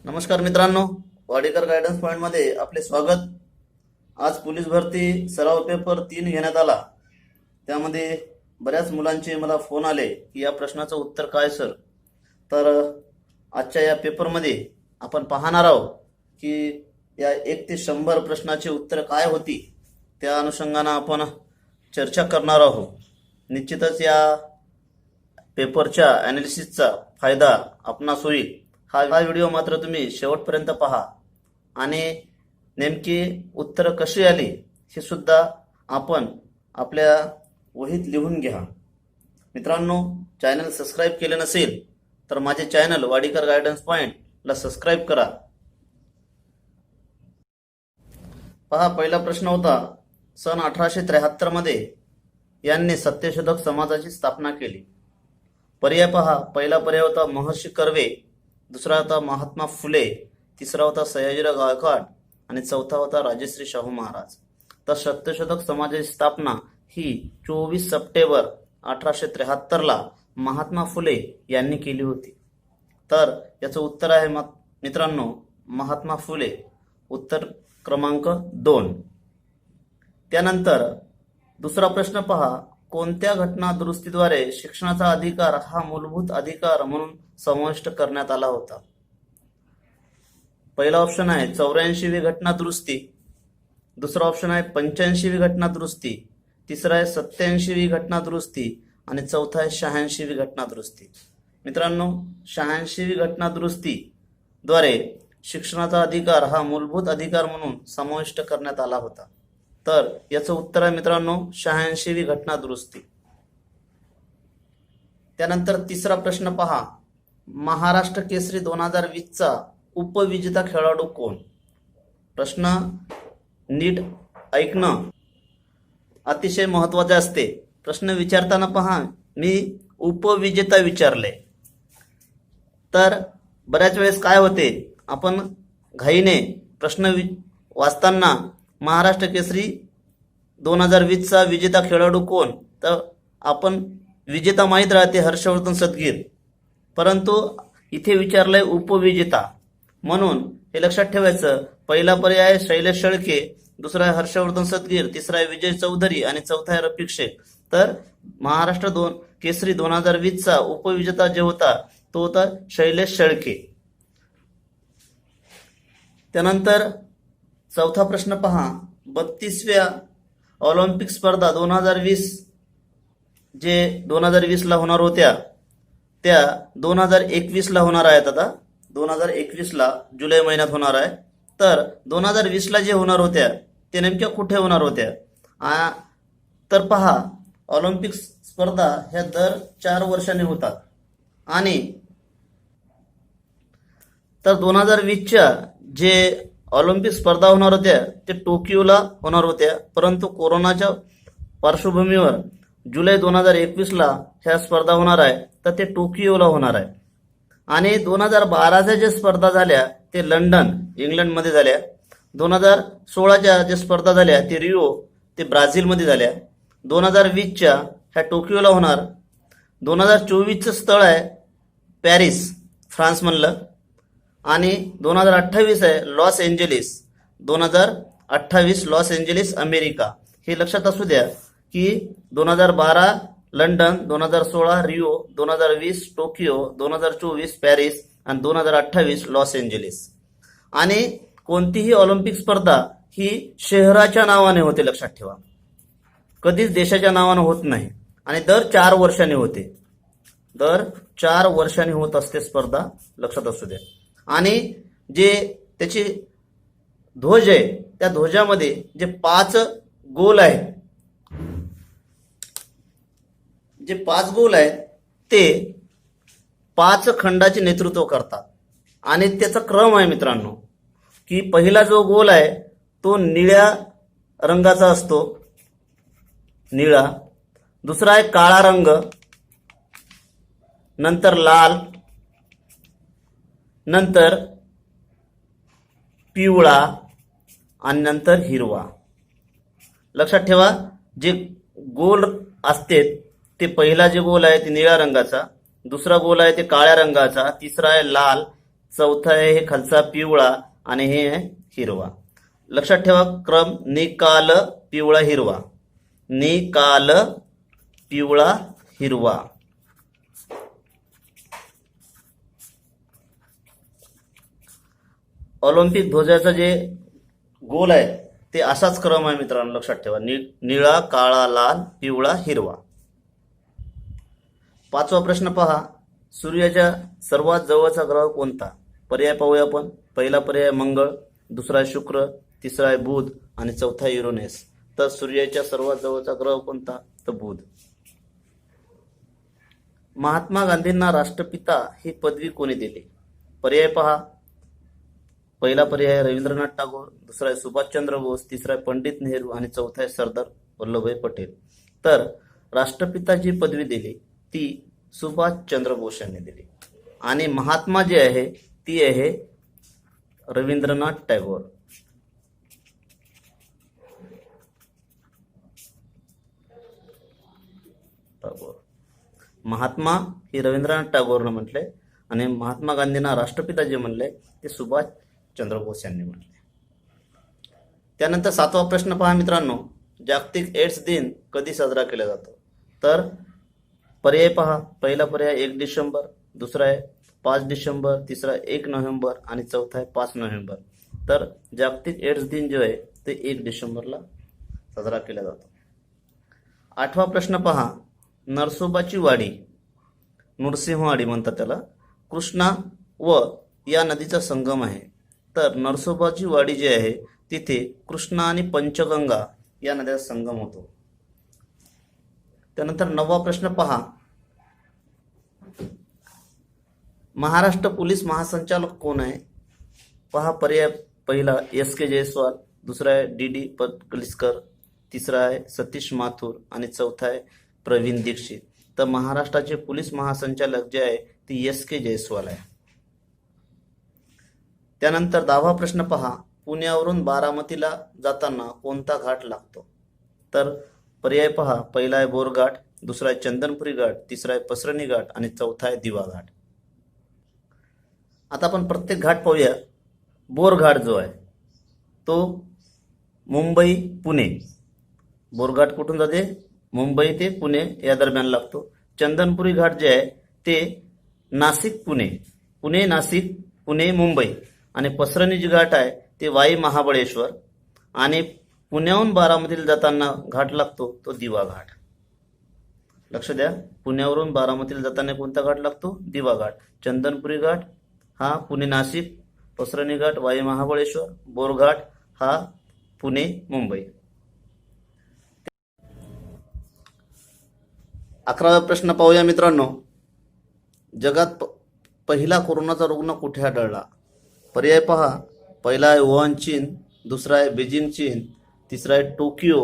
नमस्कार मित्रांनो, Wadekar guidance point मध्ये आपले स्वागत। आज पोलीस भरती सराव पेपर 3 घेण्यात आला। त्यामध्ये बऱ्याच मुलांचे मला फोन आले की या प्रश्नाचं उत्तर काय सर। तर आजच्या या पेपरमध्ये आपण पाहणार आहोत की या 1 ते 100 प्रश्नाची उत्तर काय होती। त्या अनुषंगाने आपण चर्चा करणार आहोत। निश्चितच या पेपरच्या ॲनालिसिसचा फायदा आपणास होईल। हा व्हिडिओ मात्र तुम्ही शेवटपर्यंत पहा आणि नेमकी उत्तर कशी आली हे सुद्धा आपण आपल्या वहीत लिहून घ्या। मित्रांनो, चॅनल सबस्क्राईब केले नसेल तर माझे चॅनल वाडेकर गायडन्स पॉइंट ला सबस्क्राईब करा। पहा, पहिला प्रश्न होता, सन 1873 मध्ये यांनी सत्यशोधक समाजाची स्थापना केली। पर्याय पहा, पहिला पर्याय होता महर्षी कर्वे, दुसरा होता महात्मा फुले, तिसरा होता सयाजीराव गायकवाड आणि चौथा होता राजश्री शाहू महाराज। तर सत्यशोधक समाजाची स्थापना ही 24 सप्टेंबर 1873 ला महात्मा फुले यांनी केली होती। तर याचं उत्तर आहे मित्रांनो महात्मा फुले, उत्तर क्रमांक 2। त्यानंतर दुसरा प्रश्न पहा, कोणत्या घटना दुरुस्तीद्वारे शिक्षणाचा अधिकार हा मूलभूत अधिकार म्हणून समाविष्ट करण्यात आला होता। पहिला ऑप्शन आहे 84वी घटना दुरुस्ती, दुसरा ऑप्शन आहे 85वी घटना दुरुस्ती, तिसरा आहे 87वी घटना दुरुस्ती आणि चौथा आहे 86वी घटना दुरुस्ती। मित्रांनो, 86वी घटना दुरुस्ती द्वारे शिक्षणाचा अधिकार हा मूलभूत अधिकार म्हणून समाविष्ट करण्यात आला होता। तर याचं उत्तर आहे मित्रांनो 86वी घटना दुरुस्ती। त्यानंतर तिसरा प्रश्न पहा, महाराष्ट्र केसरी 2020 चा उपविजेता खेळाडू कोण। प्रश्न नीट ऐकणं अतिशय महत्त्वाचे असते। प्रश्न विचारताना पहा, मी उपविजेता विचारले तर बऱ्याच वेळेस काय होते, आपण घाईने प्रश्न वाचताना महाराष्ट्र केसरी 2020 चा विजेता खेळाडू कोण, तर आपण विजेता माहीत राहते हर्षवर्धन सदगीर, परंतु इथे विचारलंय उपविजेता, म्हणून हे लक्षात ठेवायचं। पहिला पर्याय आहे शैलेश शेळके, दुसरा आहे हर्षवर्धन सदगीर, तिसरा आहे विजय चौधरी आणि चौथा आहे रफिक शेख। तर महाराष्ट्र केसरी 2020 चा उपविजेता जे होता तो होता शैलेश शेळके। त्यानंतर चौथा प्रश्न पहा, 32व्या ऑलिम्पिक स्पर्धा 2020 जे 2020 ला होणार होत्या त्या 2021 ला होणार आहेत। आता 2021 ला जुलै महिन्यात होणार आहे। तर 2020 ला जे होणार होत्या ते नेमक्या कुठे होणार होत्या, तर पहा, ऑलिम्पिक स्पर्धा ह्या दर 4 वर्षांनी होतात आणि तर 2020च्या जे ऑलिम्पिक स्पर्धा होणार होत्या ते टोकियोला होणार होत्या, परंतु कोरोनाच्या पार्श्वभूमीवर जुलै 2021 ला ह्या स्पर्धा होणार आहे, तर ते टोकियोला होणार आहे। आणि 2012च्या ज्या स्पर्धा झाल्या ते लंडन इंग्लंडमध्ये झाल्या, 2016च्या ज्या स्पर्धा झाल्या ते रिओ ते ब्राझीलमध्ये झाल्या, 2020च्या ह्या टोकियोला होणार, 2024चं स्थळ आहे पॅरिस फ्रान्समधलं आणि 2028 आहे Los Angeles, 2028 Los Angeles America. हे लक्षात असू द्या की 2012 लंडन, 2016 रिओ, 2020 टोकियो, 2024 पॅरिस आणि 2028 लॉस एंजेलिस। आणि कोणतीही ऑलिम्पिक स्पर्धा ही शहराच्या नावाने होते, लक्षात ठेवा, कधीच देशाच्या नावाने होत नाही आणि दर 4 वर्षांनी होते, दर 4 वर्षांनी होत असते स्पर्धा, लक्षात असू द्या। आणि जे त्याची ध्वज आहे त्या ध्वजामध्ये जे 5 गोल आहेत, जे 5 गोल आहेत ते 5 खंडाचे नेतृत्व करतात आणि त्याचा क्रम आहे मित्रांनो की पहिला जो गोल आहे तो निळ्या रंगाचा असतो, निळा, दुसरा आहे काळा रंग, नंतर लाल, नंतर पिवळा आणि नंतर हिरवा। लक्षात ठेवा, जे गोल असते ते पहिला जे गोल आहे ते निळ्या रंगाचा, दुसरा गोल आहे ते काळ्या रंगाचा, तिसरा आहे लाल, चौथा आहे हे खालचा पिवळा आणि हे आहे हिरवा. लक्षात ठेवा क्रम, निकाल पिवळा हिरवा, निकाल पिवळा हिरवा. ऑलिम्पिक ध्वजाचा जे गोल आहे ते असाच क्रम आहे मित्रांनो, लक्षात ठेवा. निळा, काळा, लाल, पिवळा, हिरवा. पाचवा प्रश्न पहा, सूर्याच्या सर्वात जवळचा ग्रह कोणता? पर्याय पाहूया आपण. पहिला पर्याय मंगळ, दुसरा आहे शुक्र, तिसरा आहे बुध आणि चौथा आहे युरेनस. तर सूर्याच्या सर्वात जवळचा ग्रह कोणता? तर बुध. महात्मा गांधींना राष्ट्रपिता ही पदवी कोणी दिली? पर्याय पहा. पहिला पर्याय आहे रवींद्रनाथ टागोर, दुसरा आहे सुभाषचंद्र बोस, तिसरा आहे पंडित नेहरू आणि चौथा आहे सरदार वल्लभभाई पटेल. तर राष्ट्रपिता जी पदवी दिली ती सुभाषचंद्र बोस यांनी दिली आणि महात्मा जे आहे ती आहे रवींद्रनाथ टागोर. महात्मा हे रवींद्रनाथ टागोरनं म्हटले आणि महात्मा गांधींना राष्ट्रपिता जे म्हणले ते सुभाषचंद्र बोस यांनी म्हटले. त्यानंतर सातवा प्रश्न पहा मित्रांनो, जागतिक एड्स दिन कधी साजरा केला जातो? तर पर्याय पहा. पहिला पर्याय 1 डिसेंबर, दुसरा आहे 5 डिसेंबर, तिसरा 1 नोव्हेंबर आणि चौथा आहे 5 नोव्हेंबर. तर जागतिक एड्स दिन जो आहे ते 1 डिसेंबरला साजरा केला जातो. आठवा प्रश्न पहा, नरसोबाची वाडी, नृसिंहवाडी म्हणतात त्याला, कृष्णा व या नदीचा संगम आहे. तर नरसोबाची वाडी जी आहे तिथे कृष्णा आणि पंचगंगा या नद्याचा संगम होतो. त्यानंतर नववा प्रश्न पहा, महाराष्ट्र पोलीस महासंचालक कोण आहे? पहा पर्याय. पहिला SK जयस्वाल, दुसरा आहे DD पटकलिस्कर, तिसरा आहे सतीश माथुर आणि चौथा आहे प्रवीण दीक्षित. तर महाराष्ट्राचे पोलीस महासंचालक जे आहे ते SK जयस्वाल आहे. त्यानंतर 10वा प्रश्न पहा, पुण्यावरून बारामतीला जाताना कोणता घाट लागतो? तर पर्याय पहा. पहिला आहे बोरघाट, दुसरा आहे चंदनपुरी घाट, तिसरा आहे पसरणी घाट आणि चौथा आहे दिवा घाट. आता आपण प्रत्येक घाट पाहूया. बोरघाट जो आहे तो मुंबई पुणे, बोरघाट कुठून जाते? मुंबई ते पुणे या दरम्यान लागतो. चंदनपुरी घाट जे आहे ते नाशिक पुणे, पुणे नाशिक, पुणे मुंबई आणि पसरणी जी घाट आहे ते वाई महाबळेश्वर आणि पुण्याहून बारामतीला जाताना घाट लागतो तो दिवा घाट. लक्ष द्या, पुण्यावरून बारामतीला जाताना कोणता घाट लागतो? दिवा घाट. चंदनपुरी घाट हा पुणे नाशिक, पसरणी घाट वाई महाबळेश्वर, बोरघाट हा पुणे मुंबई. 11वा प्रश्न पाहूया मित्रांनो, जगात पहिला कोरोनाचा रुग्ण कुठे आढळला? पर्याय पहा. पहिला आहे वुहान चीन, दुसरा आहे बीजिंग चीन, तिसरा आहे टोकियो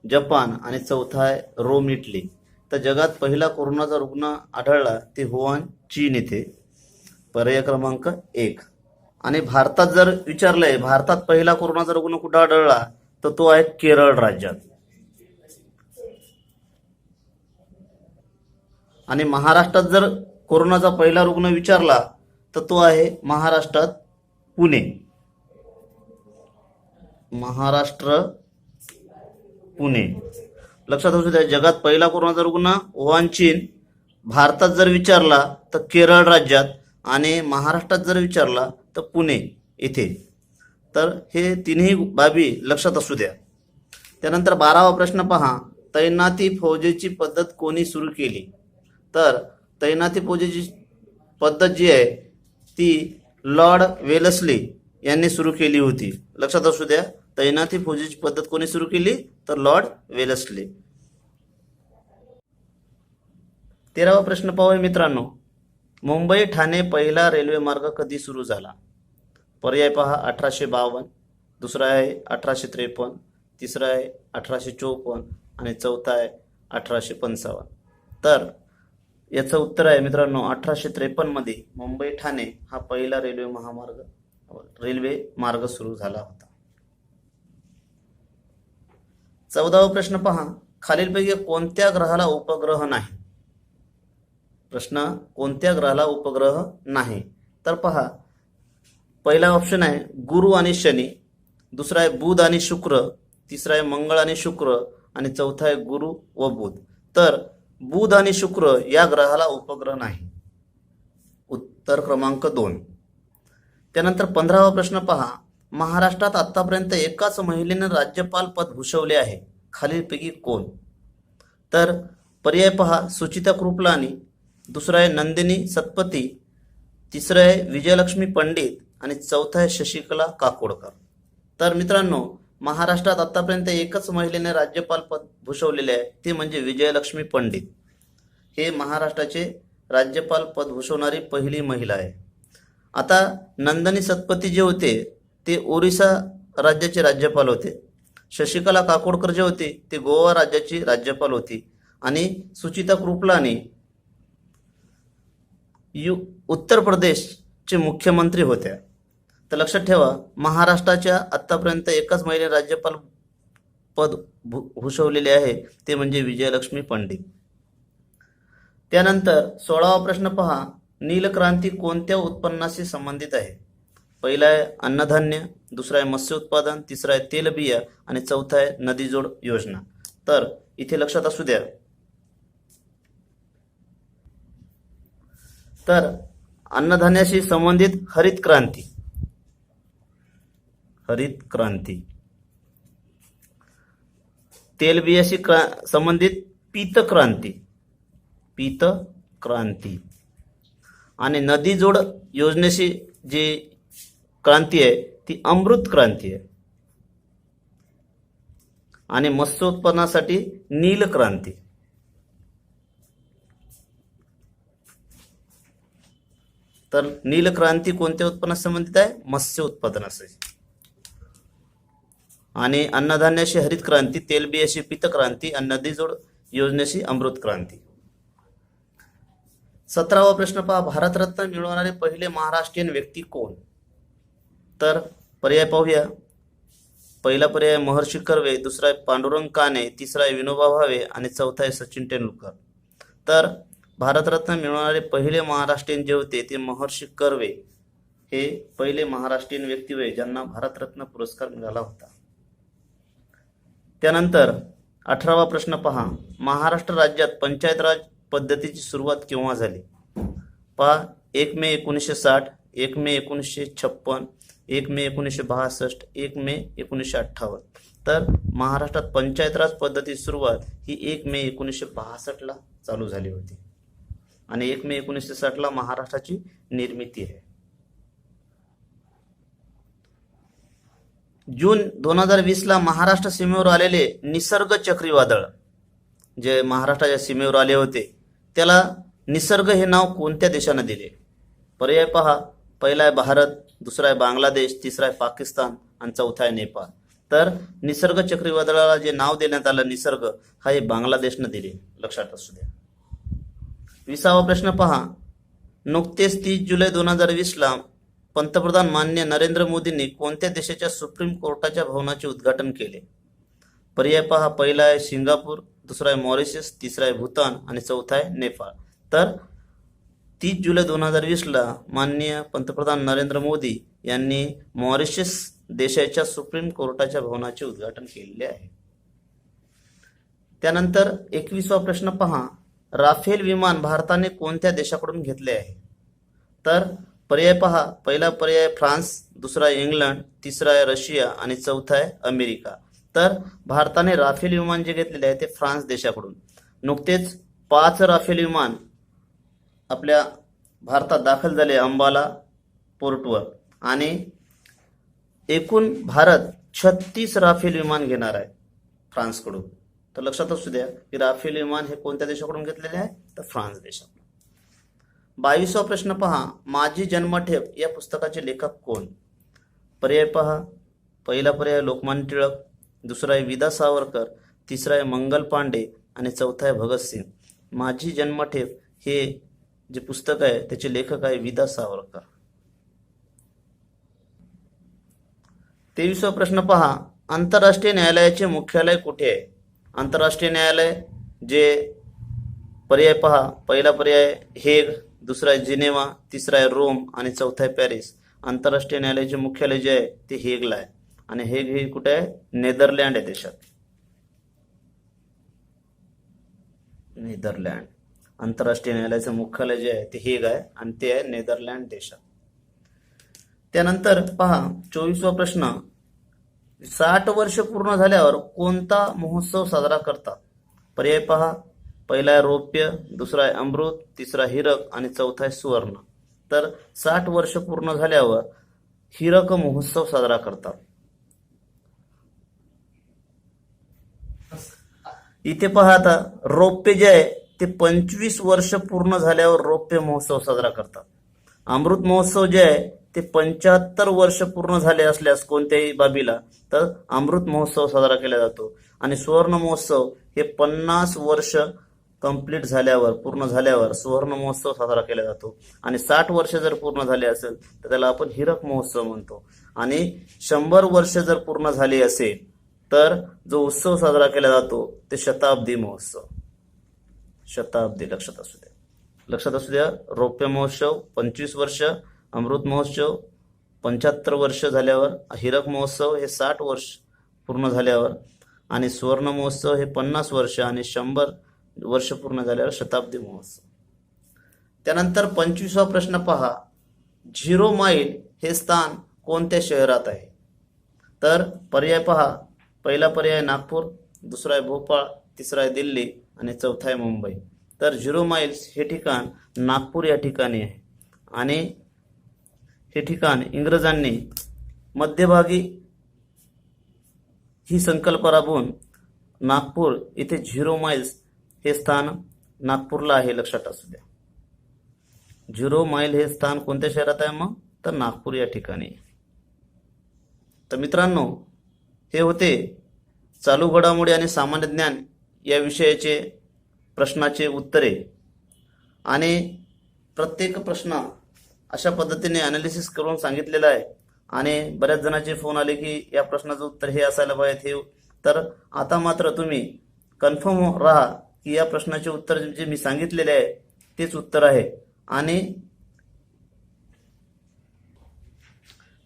जपान आणि चौथा आहे रोम इटली. तर जगात पहिला कोरोनाचा रुग्ण आढळला ते वुहान चीन येथे, पर्याय क्रमांक 1. आणि भारतात जर विचारलंय भारतात पहिला कोरोनाचा रुग्ण कुठे आढळला तर तो आहे केरळ राज्यात. आणि महाराष्ट्रात जर कोरोनाचा पहिला रुग्ण विचारला तर तो आहे महाराष्ट्रात पुणे, महाराष्ट्र पुणे. लक्षात असू द्या, जगात पहिला कोरोनाचा रुग्ण वुहान चीन, भारतात जर विचारला तर केरळ राज्यात आणि महाराष्ट्रात जर विचारला तर पुणे इथे. तर हे तिन्ही बाबी लक्षात असू द्या. त्यानंतर 12वा प्रश्न पहा, तैनाती फौजेची पद्धत कोणी सुरू केली? तर तैनाती फौजेची पद्धत जी आहे ती लॉर्ड वेलस्ली यांनी सुरू केली होती. लक्षात असू द्या, तैनाती फौजेची पद्धत कोणी सुरू केली तर लॉर्ड वेलस्ली. 13वा प्रश्न पाहूया मित्रांनो, मुंबई ठाणे पहिला रेल्वे मार्ग कधी सुरू झाला? पर्याय पहा. 1852, दुसरा आहे 1853, तिसरा आहे 1854 आणि चौथा आहे 1855. तर याचं उत्तर आहे मित्रांनो 1853 मध्ये मुंबई ठाणे हा पहिला रेल्वे मार्ग सुरू झाला होता. 14वा प्रश्न पहा, खालीलपैकी कोणत्या ग्रहाला उपग्रह नाही? प्रश्न, कोणत्या ग्रहाला उपग्रह नाही? तर पहा, पहिला ऑप्शन आहे गुरु आणि शनी, दुसरा आहे बुध आणि शुक्र, तिसरा आहे मंगळ आणि शुक्र आणि चौथा आहे गुरु व बुध. तर बुध आणि शुक्र या ग्रहाला उपग्रह नाही. उत्तर क्रमांक 2. त्यानंतर 15वा प्रश्न पहा. महाराष्ट्रात आतापर्यंत एकाच महिलेने राज्यपाल पद भूषवले आहे, खालीलपैकी कोण? तर पर्याय पहा सुचिता कृपलानी, दुसरा आहे नंदिनी सतपती, तिसरं आहे विजयलक्ष्मी पंडित आणि चौथा आहे शशिकला काकोडकर. तर मित्रांनो, महाराष्ट्रात आतापर्यंत एकच महिलेने राज्यपाल पद भूषवलेले आहे, ते म्हणजे विजयलक्ष्मी पंडित. हे महाराष्ट्राचे राज्यपाल पद भूषवणारी पहिली महिला आहे. आता नंदिनी सतपती जे होते ते ओरिसा राज्याचे राज्यपाल होते. शशिकला काकोडकर जे होते ते गोवा राज्याची राज्यपाल होती आणि सुचिता कृपलानी उत्तर प्रदेशचे मुख्यमंत्री होत्या. तर लक्षात ठेवा, महाराष्ट्राच्या आतापर्यंत एकाच महिलेने राज्यपाल पद भूषवलेले आहे, ते म्हणजे विजयलक्ष्मी पंडित. त्यानंतर 16वा प्रश्न पहा. नीलक्रांती कोणत्या उत्पन्नाशी संबंधित आहे? पहिला आहे अन्नधान्य, दुसरा आहे मत्स्य उत्पादन, तिसरा आहे तेलबिया आणि चौथा आहे नदीजोड योजना. तर इथे लक्षात असू द्या, तर अन्नधान्याशी संबंधित हरित क्रांती, तेलबियाशी संबंधित पीत क्रांती आणि नदीजोड योजनेशी जी क्रांती आहे ती अमृत क्रांती आहे आणि मत्स्य उत्पादनासाठी नील क्रांती. तर नील क्रांती कोणत्या उत्पन्नाशी संबंधित आहे? मत्स्य उत्पादनाशी. आणि अन्नधान्याशी हरित क्रांती, तेलबियाशी पीत क्रांती आणि नदीजोड योजनेशी अमृत क्रांती. 17वा प्रश्न पहा. भारतरत्न मिळवणारे पहिले महाराष्ट्रीयन व्यक्ती कोण? तर पर्याय पाहूया. पहिला पर्याय महर्षी कर्वे, दुसरा आहे पांडुरंग काने, तिसरा आहे विनोबा भावे आणि चौथा आहे सचिन तेंडुलकर. तर भारतरत्न मिळवणारे पहिले महाराष्ट्रीयन जे होते ते महर्षी कर्वे हे पहिले महाराष्ट्रीयन व्यक्ती होते ज्यांना भारतरत्न पुरस्कार मिळाला होता. त्यानंतर 18वा प्रश्न पहा. महाराष्ट्र राज्यात पंचायत राज पद्धतीची सुरुवात केव्हा झाली? पहा, 1 मे 1960, 1 मे 1956, 1 मे 1962, 1 मे 1958. तर महाराष्ट्रात पंचायत राज पद्धतीची सुरुवात ही 1 मे 1962 ला चालू झाली होती आणि 1 मे 1960 ला महाराष्ट्राची निर्मिती आहे. जून 2020 ला महाराष्ट्र सीमेवर आलेले निसर्ग चक्रीवादळ जे महाराष्ट्राच्या सीमेवर आले होते त्याला निसर्ग हे नाव कोणत्या देशाने दिले? पर्याय पहा. पहिला आहे भारत, दुसरा आहे बांगलादेश, तिसरा आहे पाकिस्तान आणि चौथा आहे नेपाळ. तर निसर्ग चक्रीवादळाला जे नाव देण्यात आलं निसर्ग हा हे बांगलादेशने दिले, लक्षात असू द्या. 20वा प्रश्न पहा. नुकतेच 30 जुलै 2020 ला पंतप्रधान माननीय नरेंद्र मोदींनी कोणत्या देशाच्या सुप्रीम कोर्टाच्या भवनाचे उद्घाटन केले? पर्याय पहा. पहिला आहे सिंगापूर, दुसरा आहे मॉरिशस, तिसरा आहे भूतान आणि चौथा आहे नेपाळ. तर 30 जुलै 2020 ला माननीय पंतप्रधान नरेंद्र मोदी यांनी मॉरिशस देशाच्या सुप्रीम कोर्टाच्या भवनाचे उद्घाटन केलेले आहे. त्यानंतर 21वा प्रश्न पहा. राफेल विमान भारताने कोणत्या देशाकडून घेतले आहे? तर पर्याय पहा. पहिला पर्याय फ्रान्स, दुसरा आहे इंग्लंड, तिसरा आहे रशिया आणि चौथा आहे अमेरिका. तर भारताने राफेल विमान जे घेतलेले आहे ते फ्रान्स देशाकडून. नुकतेच 5 राफेल विमान आपल्या भारतात दाखल झाले अंबाला पोर्टवर आणि एकूण भारत 36 राफेल विमान घेणार आहे फ्रान्सकडून. तर लक्षात असू द्या की राफेल विमान हे कोणत्या देशाकडून घेतलेले आहे? तर फ्रान्स देशाकडून. 22वा प्रश्न पहा. माझी जन्मठेप या पुस्तकाचे लेखक कोण? पर्याय पहा. पहिला पर्याय लोकमान्य टिळक, दुसरा आहे विदा सावरकर, तिसरा आहे मंगल पांडे आणि चौथा आहे भगतसिंग. माझी जन्मठेप हे जे पुस्तक आहे त्याचे लेखक आहे विदा सावरकर. 23वा प्रश्न पहा. आंतरराष्ट्रीय न्यायालयाचे मुख्यालय कुठे आहे? आंतरराष्ट्रीय न्यायालय जे पर्याय पहा. पहिला पर्याय हेग, दुसरा आहे जिनेवा, तिसरा आहे रोम आणि चौथा आहे पॅरिस. आंतरराष्ट्रीय न्यायालयाचे मुख्यालय जे आहे ते हेगला आहे आणि हेग हे कुठे आहे? नेदरलँड आहे देशात. नेदरलँड. आंतरराष्ट्रीय न्यायालयाचं मुख्यालय जे आहे ते हेग आहे आणि ते आहे नेदरलँड देशात. त्यानंतर पहा 24वा प्रश्न, 60 वर्ष पूर्ण झाल्यावर कोणता महोत्सव साजरा करतात? पर्याय पहा, पहिला आहे रौप्य, दुसरा आहे अमृत, तिसरा हिरक आणि चौथा आहे सुवर्ण. तर 60 वर्ष पूर्ण झाल्यावर हिरक महोत्सव साजरा करतात. इथे पहा आता रौप्य जे आहे ते 25 वर्ष पूर्ण झाल्यावर रौप्य महोत्सव साजरा करतात. अमृत महोत्सव जे आहे ते 75 वर्ष पूर्ण झाले असल्यास कोणत्याही बाबीला तर अमृत महोत्सव साजरा केला जातो. आणि सुवर्ण महोत्सव हे 50 वर्ष कंप्लीट झाल्यावर पूर्ण झाल्यावर सुवर्ण महोत्सव साजरा केला जातो. आणि 60 वर्ष जर पूर्ण झाले असेल तर त्याला आपण हिरक महोत्सव म्हणतो. आणि 100 वर्ष जर पूर्ण झाली असेल तर जो उत्सव साजरा केला जातो ते शताब्दी महोत्सव. शताब्दी लक्षात असू द्या. लक्षात असू द्या, रौप्य महोत्सव 25 वर्ष, अमृत महोत्सव 75 वर्ष झाल्यावर, हिरक महोत्सव हे 60 वर्ष पूर्ण झाल्यावर आणि सुवर्ण महोत्सव हे 50 वर्ष आणि 100 वर्ष पूर्ण झाल्यावर शताब्दी महोत्सव. त्यानंतर 25वा प्रश्न पहा, 0 माईल हे स्थान कोणत्या शहरात आहे? तर पर्याय पहा, पहिला पर्याय नागपूर, दुसरा आहे भोपाळ, तिसरा आहे दिल्ली आणि चौथा आहे मुंबई. तर 0 माइल्स हे ठिकाण नागपूर या ठिकाणी आहे. आणि हे ठिकाण इंग्रजांनी मध्यभागी ही संकल्पना राबवून नागपूर इथे 0 माइल्स हे स्थान नागपूरला आहे. लक्षात असू द्या, 0 माइल हे स्थान कोणत्या शहरात आहे मग? तर नागपूर या ठिकाणी. तर मित्रांनो, हे होते चालू घडामोडी आणि सामान्य ज्ञान या विषयाचे प्रश्नाचे उत्तरे. आणि प्रत्येक प्रश्न अशा पद्धतीने अनालिसिस करून सांगितलेला आहे. आणि बऱ्याच जणांचे फोन आले की या प्रश्नाचं उत्तर हे असायला पाहिजे हे. तर आता मात्र तुम्ही कन्फर्म राहा की या प्रश्नाचे उत्तर जे मी सांगितलेले आहे तेच उत्तर आहे. आणि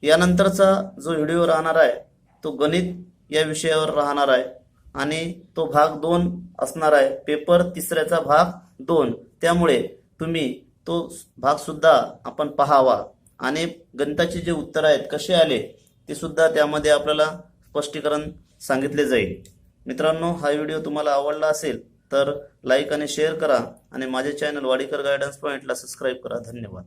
यानंतरचा जो व्हिडिओ राहणार आहे तो गणित या विषयावर राहणार आहे आणि तो भाग 2 असणार आहे. पेपर 3चा भाग 2. त्यामुळे तुम्ही तो भाग सुद्धा आपण पाहावा. आणि गणिताचे जे उत्तर आहेत कसे आले ते सुद्धा त्यामध्ये आपल्याला स्पष्टीकरण सांगितले जाईल. मित्रांनो, हा व्हिडिओ तुम्हाला आवडला असेल तर लाईक आणि शेअर करा आणि माझे चॅनल वाडीकर गायडन्स पॉइंटला सबस्क्राईब करा. धन्यवाद.